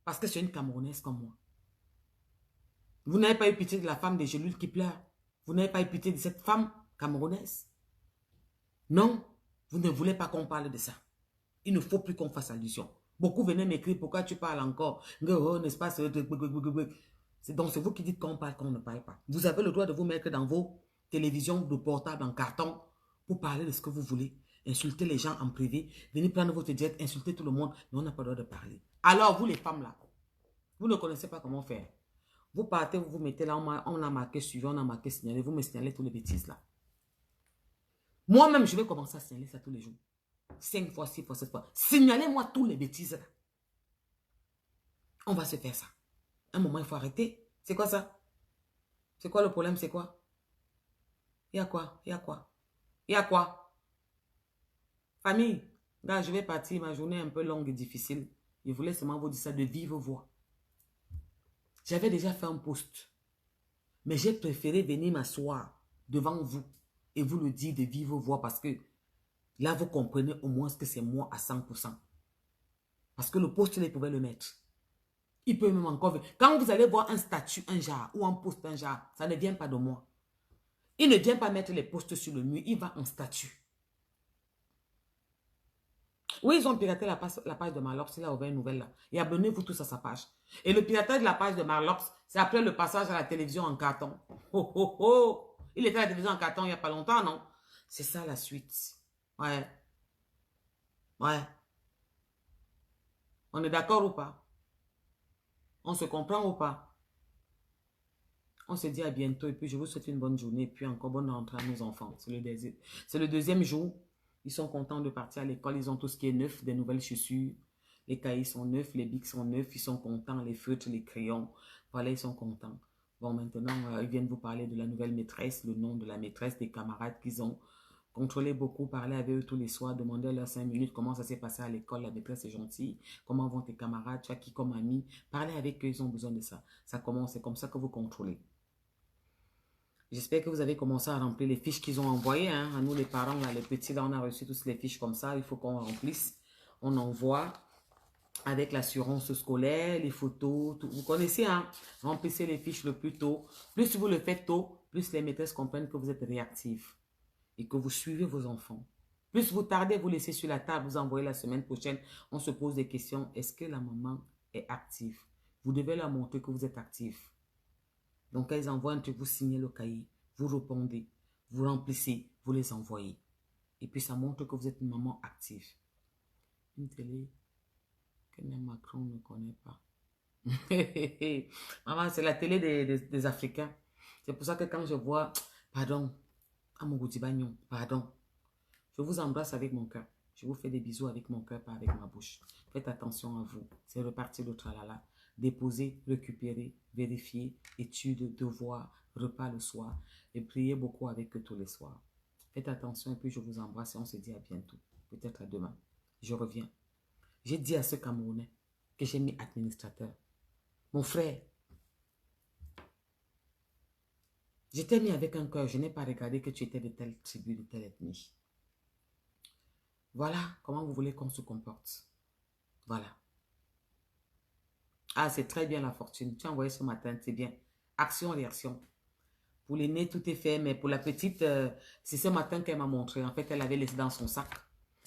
Parce que c'est une Camerounaise comme moi. Vous n'avez pas eu pitié de la femme des gelules qui pleure. Vous n'avez pas eu pitié de cette femme camerounaise. Non. Vous ne voulez pas qu'on parle de ça. Il ne faut plus qu'on fasse allusion. Beaucoup venaient m'écrire, pourquoi tu parles encore? Oh, n'est-ce pas? C'est donc c'est vous qui dites qu'on parle, qu'on ne parle pas. Vous avez le droit de vous mettre dans vos télévisions de portable en carton pour parler de ce que vous voulez. Insulter les gens en privé, venir prendre votre jet, insulter tout le monde, mais on n'a pas le droit de parler. Alors, vous les femmes là, vous ne connaissez pas comment faire. Vous partez, vous vous mettez là, on a marqué suivi, on a marqué signalé, vous me signalez tous les bêtises là. Moi-même, je vais commencer à signaler ça tous les jours. 5 fois, 6 fois, 7 fois. Signalez-moi tous les bêtises là. On va se faire ça. Un moment, il faut arrêter. C'est quoi ça? C'est quoi le problème? C'est quoi? Il y a quoi? Il y a quoi? Il y a quoi? Famille, là, je vais partir. Ma journée est un peu longue et difficile. Je voulais seulement vous dire ça de vive voix. J'avais déjà fait un post. Mais j'ai préféré venir m'asseoir devant vous et vous le dire de vive voix parce que là, vous comprenez au moins que c'est moi à 100%. Parce que le post, il pouvait le mettre. Il peut même encore... Quand vous allez voir un statut, un genre, ou un post, un genre, ça ne vient pas de moi. Il ne vient pas mettre les posts sur le mur, il va en statut. Oui, ils ont piraté la page de Marlox, il a ouvert une nouvelle là. Et abonnez-vous tous à sa page. Et le piratage de la page de Marlox, c'est après le passage à la télévision en carton. Oh, oh, oh. Il était à la télévision en carton il n'y a pas longtemps, non? C'est ça la suite. Ouais. Ouais. On est d'accord ou pas? On se comprend ou pas? On se dit à bientôt et puis je vous souhaite une bonne journée et puis encore bonne rentrée à nos enfants. C'est le deuxième jour. Ils sont contents de partir à l'école. Ils ont tout ce qui est neuf, des nouvelles chaussures. Les cahiers sont neufs, les bics sont neufs. Ils sont contents, les feutres, les crayons. Voilà, ils sont contents. Bon, maintenant, ils viennent vous parler de la nouvelle maîtresse, le nom de la maîtresse, des camarades qu'ils ont contrôlé beaucoup, parler avec eux tous les soirs, demander à leurs 5 minutes comment ça s'est passé à l'école, la maîtresse est gentille, comment vont tes camarades, tu as qui comme ami. Parlez avec eux, ils ont besoin de ça. Ça commence, c'est comme ça que vous contrôlez. J'espère que vous avez commencé à remplir les fiches qu'ils ont envoyées. Hein. À nous, les parents, là, les petits, là, on a reçu tous les fiches comme ça. Il faut qu'on remplisse. On envoie avec l'assurance scolaire, les photos. Tout. Vous connaissez, hein? Remplissez les fiches le plus tôt. Plus vous le faites tôt, plus les maîtresses comprennent que vous êtes réactifs et que vous suivez vos enfants. Plus vous tardez, vous laissez sur la table, vous envoyez la semaine prochaine. On se pose des questions. Est-ce que la maman est active? Vous devez leur montrer que vous êtes actif. Donc, quand ils envoient un truc, vous signez le cahier, vous répondez, vous remplissez, vous les envoyez. Et puis, ça montre que vous êtes une maman active. Une télé que même Macron ne connaît pas. Maman, c'est la télé des Africains. C'est pour ça que quand je vois, pardon, Amogoudibagnon, pardon, je vous embrasse avec mon cœur. Je vous fais des bisous avec mon cœur, pas avec ma bouche. Faites attention à vous. C'est reparti le tralala. Déposer, récupérer, vérifier, études, devoirs, repas le soir. Et priez beaucoup avec eux tous les soirs. Faites attention et puis je vous embrasse et on se dit à bientôt. Peut-être à demain. Je reviens. J'ai dit à ce Camerounais que j'ai mis administrateur. Mon frère, je t'ai mis avec un cœur. Je n'ai pas regardé que tu étais de telle tribu, de telle ethnie. Voilà comment vous voulez qu'on se comporte. Voilà. Ah, c'est très bien la fortune. Tu as envoyé ce matin, c'est bien. Action, réaction. Pour l'aîné, tout est fait, mais pour la petite, c'est ce matin qu'elle m'a montré. En fait, elle avait laissé dans son sac.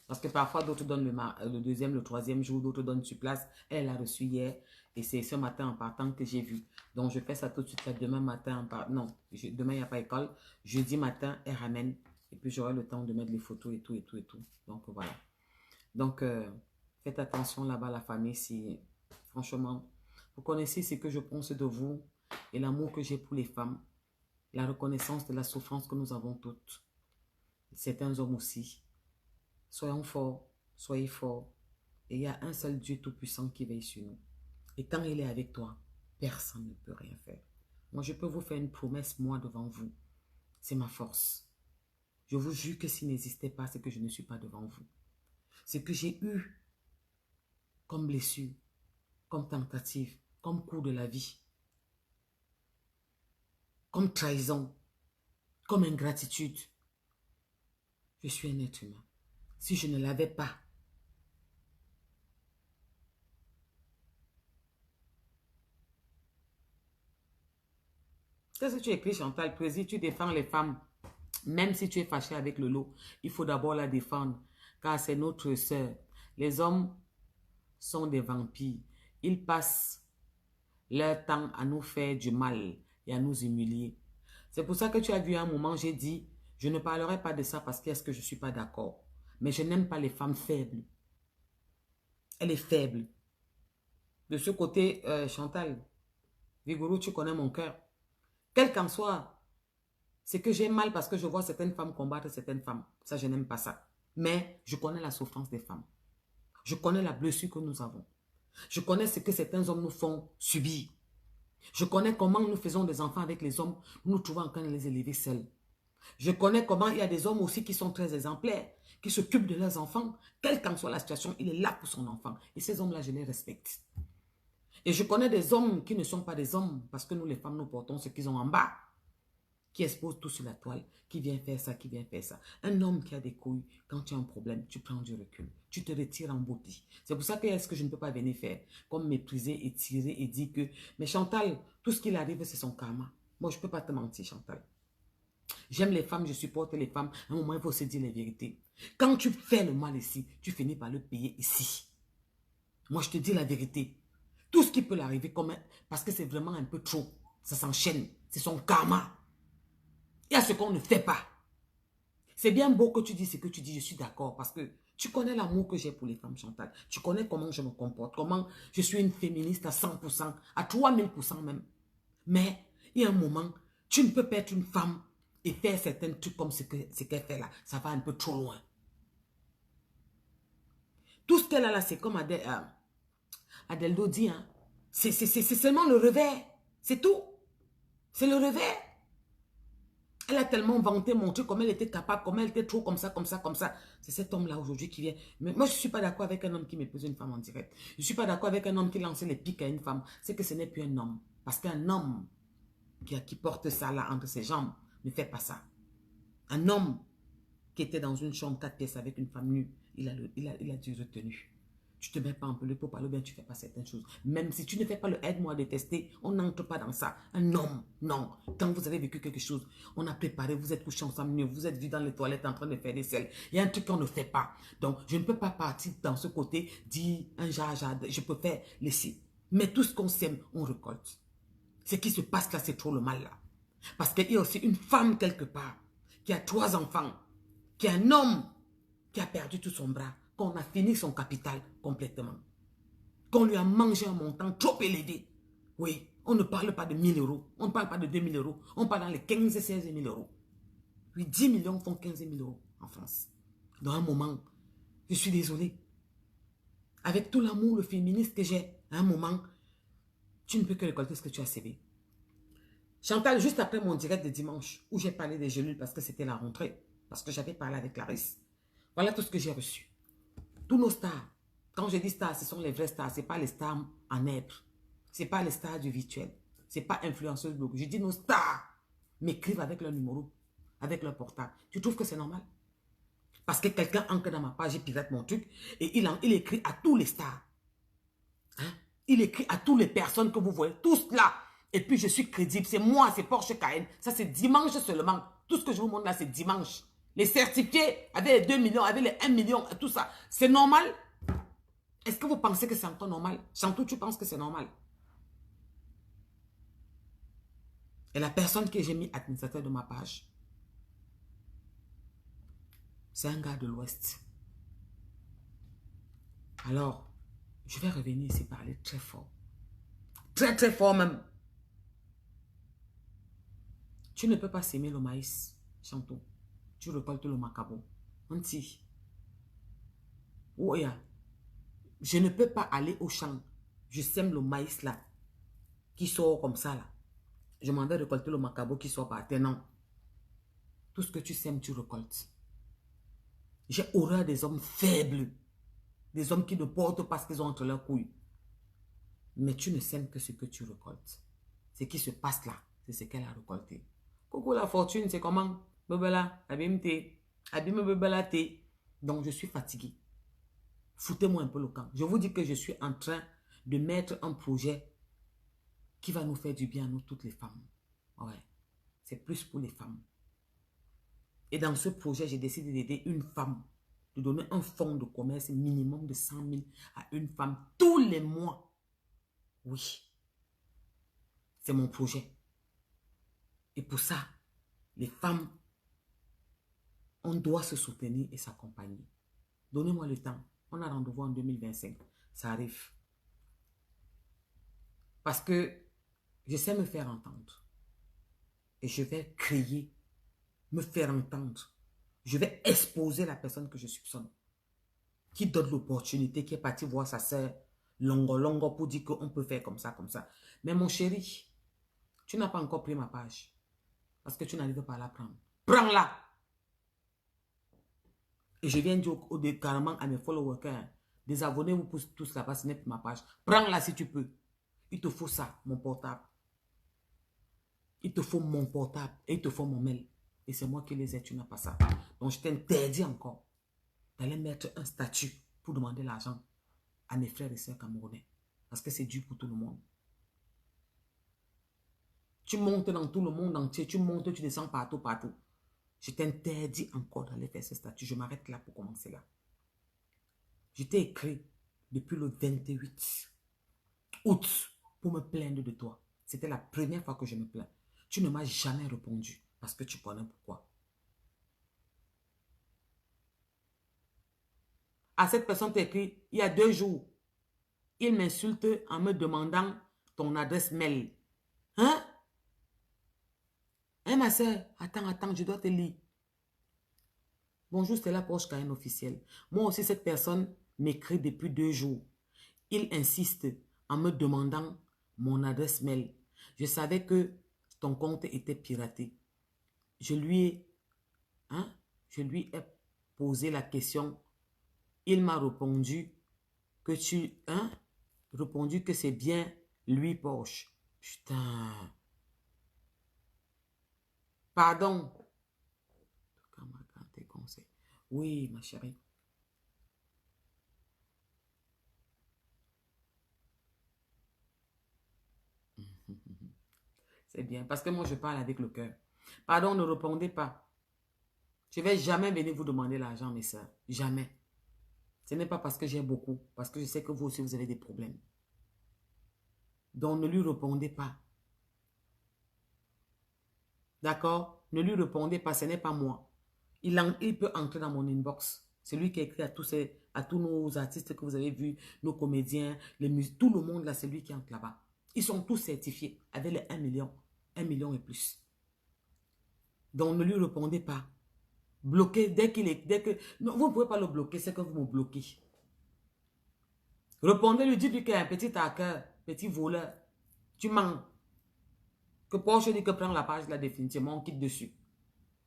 Parce que parfois, d'autres donnent le deuxième, le troisième jour, d'autres donnent sur place. Elle l'a reçu hier. Et c'est ce matin en partant que j'ai vu. Donc, je fais ça tout de suite. Demain matin, non, demain, il n'y a pas école. Jeudi matin, elle ramène. Et puis, j'aurai le temps de mettre les photos et tout, et tout, et tout. Donc, voilà. Donc, faites attention là-bas, la famille, si, franchement, vous connaissez ce que je pense de vous et l'amour que j'ai pour les femmes, la reconnaissance de la souffrance que nous avons toutes. Certains hommes aussi. Soyons forts, soyez forts. Et il y a un seul Dieu tout-puissant qui veille sur nous. Et quand il est avec toi, personne ne peut rien faire. Moi, je peux vous faire une promesse, moi, devant vous. C'est ma force. Je vous jure que s'il n'existait pas, c'est que je ne suis pas devant vous. Ce que j'ai eu comme blessure, comme tentative, comme coup de la vie, comme trahison, comme ingratitude. Je suis un être humain. Si je ne l'avais pas, qu'est-ce que tu écris, Chantal? Président, tu défends les femmes. Même si tu es fâché avec le lot, il faut d'abord la défendre. car c'est notre sœur. Les hommes sont des vampires. Ils passent leur temps à nous faire du mal et à nous humilier. C'est pour ça que tu as vu à un moment, j'ai dit, je ne parlerai pas de ça parce qu'est-ce que je ne suis pas d'accord. Mais je n'aime pas les femmes faibles. Elle est faible. De ce côté, Chantal, Vigouroux, tu connais mon cœur. Quel qu'en soit, c'est que j'ai mal parce que je vois certaines femmes combattre certaines femmes. Ça, je n'aime pas ça. Mais je connais la souffrance des femmes. Je connais la blessure que nous avons. Je connais ce que certains hommes nous font subir. Je connais comment nous faisons des enfants avec les hommes. Nous nous trouvons en train de les élever seuls. Je connais comment il y a des hommes aussi qui sont très exemplaires, qui s'occupent de leurs enfants. Quelle qu'en soit la situation, il est là pour son enfant. Et ces hommes-là, je les respecte. Et je connais des hommes qui ne sont pas des hommes, parce que nous, les femmes, nous portons ce qu'ils ont en bas, qui exposent tout sur la toile, qui vient faire ça, qui vient faire ça. Un homme qui a des couilles, quand tu as un problème, tu prends du recul. Tu te retires en beauté. C'est pour ça que est-ce que je ne peux pas venir faire, comme mépriser et tirer et dire que, mais Chantal, tout ce qui arrive, c'est son karma. Moi, je ne peux pas te mentir, Chantal. J'aime les femmes, je supporte les femmes. À un moment, il faut se dire les vérités. Quand tu fais le mal ici, tu finis par le payer ici. Moi, je te dis la vérité. Tout ce qui peut l'arriver, parce que c'est vraiment un peu trop. Ça s'enchaîne. C'est son karma. Il y a ce qu'on ne fait pas. C'est bien beau que tu dis ce que tu dis, je suis d'accord. Parce que tu connais l'amour que j'ai pour les femmes, Chantal. Tu connais comment je me comporte. Comment je suis une féministe à 100%, à 3000% même. Mais il y a un moment, tu ne peux pas être une femme et faire certains trucs comme ce qu'elle fait là. Ça va un peu trop loin. Tout ce qu'elle a là, c'est comme Adeldo dit, hein. C'est seulement le revers. C'est tout. C'est le revers. Elle a tellement vanté, montré comme elle était capable, comme elle était trop comme ça, comme ça, comme ça. C'est cet homme-là aujourd'hui qui vient. Mais moi, je ne suis pas d'accord avec un homme qui m'épouse une femme en direct. Je ne suis pas d'accord avec un homme qui lance les pics à une femme. C'est que ce n'est plus un homme. Parce qu'un homme qui porte ça là entre ses jambes ne fait pas ça. Un homme qui était dans une chambre 4 pièces avec une femme nue, il a dû retenir. Tu te mets pas en pelé pour parler, bien tu ne fais pas certaines choses. Même si tu ne fais pas le aide-moi à détester, on n'entre pas dans ça. Un homme, non. Quand vous avez vécu quelque chose, on a préparé, vous êtes couchés ensemble, vous êtes vus dans les toilettes en train de faire des selles. Il y a un truc qu'on ne fait pas. Donc, je ne peux pas partir dans ce côté, dire un jaja, je préfère laisser. Mais tout ce qu'on sème, on récolte. Ce qui se passe là, c'est trop le mal là. Parce qu'il y a aussi une femme quelque part, qui a 3 enfants, qui est un homme qui a perdu tout son bras, qu'on a fini son capital complètement, qu'on lui a mangé un montant trop élevé. Oui, on ne parle pas de 1000 euros, on ne parle pas de 2000 euros, on parle dans les 15 et 16 000 euros. Oui, 10 millions font 15 000 euros en France. Dans un moment, je suis désolée. Avec tout l'amour, le féministe que j'ai, à un moment, tu ne peux que récolter ce que tu as sévé. Chantal, juste après mon direct de dimanche, où j'ai parlé des gelules parce que c'était la rentrée, parce que j'avais parlé avec Clarisse, voilà tout ce que j'ai reçu. Tous nos stars, quand je dis stars, ce sont les vrais stars, ce n'est pas les stars en herbe, ce n'est pas les stars du virtuel, ce n'est pas influenceuses blog. Je dis nos stars m'écrivent avec leur numéro, avec leur portable. Tu trouves que c'est normal? Parce que quelqu'un entre dans ma page, il pirate mon truc et il écrit à tous les stars. Hein? Il écrit à toutes les personnes que vous voyez, tous là. Et puis je suis crédible, c'est moi, c'est Porsche Cayenne. Ça c'est dimanche seulement. Tout ce que je vous montre là, c'est dimanche. Les certifiés avec les 2 millions, avec les 1 million, tout ça. C'est normal? Est-ce que vous pensez que c'est encore normal? Chantou, tu penses que c'est normal? Et la personne que j'ai mis administrateur de ma page, c'est un gars de l'Ouest. Alors, je vais revenir ici parler très fort. Très très fort même. Tu ne peux pas s'aimer le maïs, Chantou. Tu récoltes le macabo. Anti. Ouya. Je ne peux pas aller au champ. Je sème le maïs là. Qui sort comme ça là. Je m'en vais récolter le macabo qui sort par terre. Non. Tout ce que tu sèmes, tu récoltes. J'ai horreur des hommes faibles. Des hommes qui ne portent pas ce qu'ils ont entre leurs couilles. Mais tu ne sèmes que ce que tu récoltes. Ce qui se passe là, c'est ce qu'elle a récolté. Coucou la fortune, c'est comment? Bebela, abimte. Abime bebela te. Donc je suis fatiguée. Foutez-moi un peu le camp. Je vous dis que je suis en train de mettre un projet qui va nous faire du bien à nous toutes les femmes. Ouais. C'est plus pour les femmes. Et dans ce projet, j'ai décidé d'aider une femme de donner un fonds de commerce minimum de 100 000 à une femme tous les mois. Oui, c'est mon projet. Et pour ça, les femmes, on doit se soutenir et s'accompagner. Donnez-moi le temps. On a rendez-vous en 2025. Ça arrive. Parce que je sais me faire entendre. Et je vais créer, me faire entendre. Je vais exposer la personne que je soupçonne. Qui donne l'opportunité, qui est partie voir sa sœur longo pour dire qu'on peut faire comme ça, comme ça. Mais mon chéri, tu n'as pas encore pris ma page. Parce que tu n'arrives pas à la prendre. Prends-la! Et je viens dire carrément à mes followers, hein, désabonnez-vous pour tous là-bas, ce n'est plus ma page. Prends-la si tu peux. Il te faut ça, mon portable. Il te faut mon portable et il te faut mon mail. Et c'est moi qui les ai, tu n'as pas ça. Donc je t'interdis encore d'aller mettre un statut pour demander l'argent à mes frères et sœurs camerounais. Parce que c'est dur pour tout le monde. Tu montes dans tout le monde entier, tu montes, tu descends partout, partout. Je t'interdis encore d'aller faire ce statut. Je m'arrête là pour commencer là. Je t'ai écrit depuis le 28 août pour me plaindre de toi. C'était la première fois que je me plains. Tu ne m'as jamais répondu parce que tu connais pourquoi. À cette personne t'a écrit il y a 2 jours. Il m'insulte en me demandant ton adresse mail. Hein? Hein, ma soeur? Attends, je dois te lire. Bonjour, c'est la Porsche Cayenne officielle. Moi aussi, cette personne m'écrit depuis 2 jours. Il insiste en me demandant mon adresse mail. Je savais que ton compte était piraté. Je lui ai posé la question. Il m'a répondu que c'est bien lui, Porsche. Putain. Pardon. Oui, ma chérie. C'est bien, parce que moi, je parle avec le cœur. Pardon, ne répondez pas. Je ne vais jamais venir vous demander l'argent, mes soeurs. Jamais. Ce n'est pas parce que j'ai beaucoup, parce que je sais que vous aussi, vous avez des problèmes. Donc, ne lui répondez pas. D'accord? Ne lui répondez pas, ce n'est pas moi. Il peut entrer dans mon inbox. C'est lui qui a écrit à tous nos artistes que vous avez vus, nos comédiens, les musiciens, tout le monde là, c'est lui qui entre là-bas. Ils sont tous certifiés avec les 1 million et plus. Donc, ne lui répondez pas. Bloquez non, vous ne pouvez pas le bloquer, c'est que vous me bloquez. Répondez-lui, dites-lui qu'il y a un petit hacker, petit voleur. Tu mens. Que Porsche dit que prends la page là définitivement, on quitte dessus.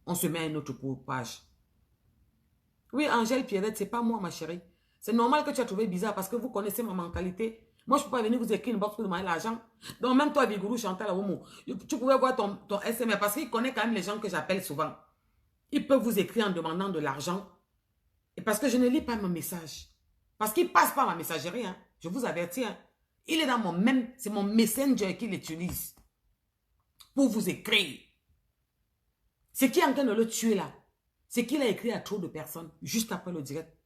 On se met à une autre page. Oui, Angèle Pierrette, c'est pas moi, ma chérie. C'est normal que tu as trouvé bizarre parce que vous connaissez ma mentalité. Moi, je ne peux pas venir vous écrire une box pour demander l'argent. Donc, même toi, Bigourou, Chantal, tu pouvais voir ton SMS parce qu'il connaît quand même les gens que j'appelle souvent. Il peut vous écrire en demandant de l'argent. Et parce que je ne lis pas mes messages. Parce qu'il ne passe pas ma messagerie. Hein. Je vous avertis. Hein. Il est dans mon même... C'est mon messenger qu'il utilise. Pour vous écrire. Ce qui est en train de le tuer là. C'est qu'il a écrit à trop de personnes. Juste après le direct.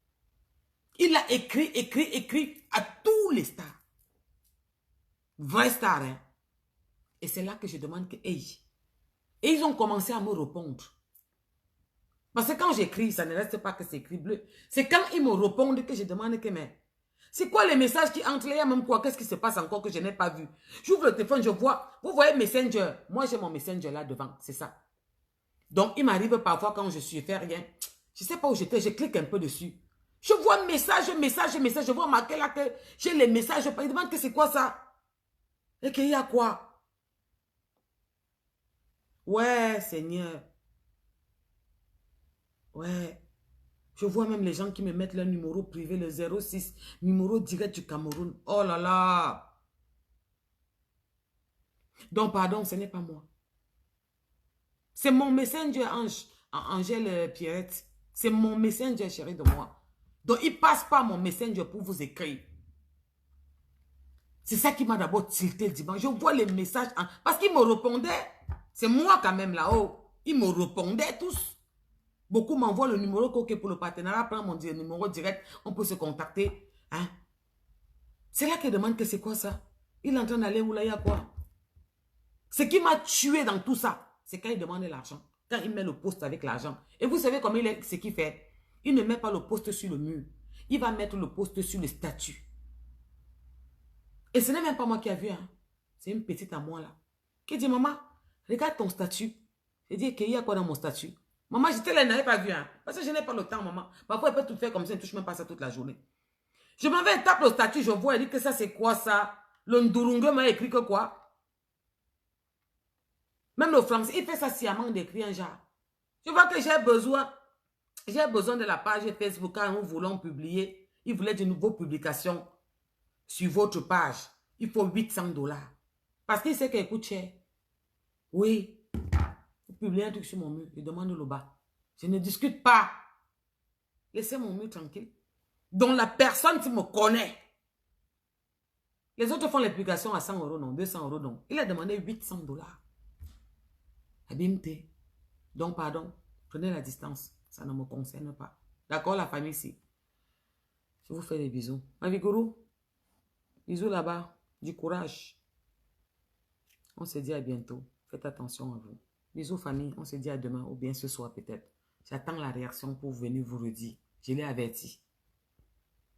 Il a écrit à tous les stars. Vrais stars. Hein. Et c'est là que je demande que... Hey. Et ils ont commencé à me répondre. Parce que quand j'écris, ça ne reste pas que c'est écrit bleu. C'est quand ils me répondent que je demande que, mais, c'est quoi les messages qui entrent là, même quoi, qu'est-ce qui se passe encore que je n'ai pas vu? J'ouvre le téléphone, je vois, vous voyez Messenger. Moi, j'ai mon Messenger là devant, c'est ça. Donc, il m'arrive parfois quand je suis fait rien, je ne sais pas où j'étais, je clique un peu dessus. Je vois message, je vois marqué là que j'ai les messages, je me demande que c'est quoi ça? Et qu'il y a quoi? Ouais, Seigneur. Ouais. Je vois même les gens qui me mettent leur numéro privé, le 06, numéro direct du Cameroun. Oh là là. Donc, pardon, ce n'est pas moi. C'est mon messenger, Angèle Pierrette. C'est mon messenger, chérie de moi. Donc, il ne passe pas mon messenger pour vous écrire. C'est ça qui m'a d'abord tilté le dimanche. Je vois les messages, parce qu'ils me répondaient. C'est moi quand même là-haut. Ils me répondaient tous. Beaucoup m'envoient le numéro coquet pour le partenariat. Prends mon numéro direct. On peut se contacter. Hein? C'est là qu'il demande que c'est quoi ça? Il est en train d'aller où là, il y a quoi? Ce qui m'a tué dans tout ça, c'est quand il demande l'argent. Quand il met le poste avec l'argent. Et vous savez comment ce qu'il fait? Il ne met pas le poste sur le mur. Il va mettre le poste sur le statut. Et ce n'est même pas moi qui ai vu. Hein? C'est une petite à moi là. Qui dit, maman, regarde ton statut. Je dis, qu'il y a quoi dans mon statut? Maman, je ne l'avais pas vu. Hein? Parce que je n'ai pas le temps, maman. Parfois, elle peut tout faire comme ça. Elle ne touche même pas ça toute la journée. Je m'en vais, elle tape le statut. Je vois, elle dit que ça, c'est quoi ça? Le Ndurungue m'a écrit que quoi? Même le français, il fait ça sciemment d'écrire un genre. Je vois que j'ai besoin de la page Facebook quand nous voulons publier. Il voulait de nouvelles publications sur votre page. Il faut 800 $. Parce qu'il sait qu'elle coûte cher. Oui. Vous publiez un truc sur mon mur. Je demande le bas. Je ne discute pas. Laissez mon mur tranquille. Donc la personne qui me connaît. Les autres font les publications à 100 €, non, 200 €, non. Il a demandé 800 $. Abimte. Donc, pardon, prenez la distance. Ça ne me concerne pas. D'accord, la famille ici. Je vous fais des bisous. Ma Vigourou, bisous là-bas. Du courage. On se dit à bientôt. Faites attention à vous. Bisous famille. On se dit à demain ou bien ce soir peut-être. J'attends la réaction pour venir vous redire. Je l'ai averti.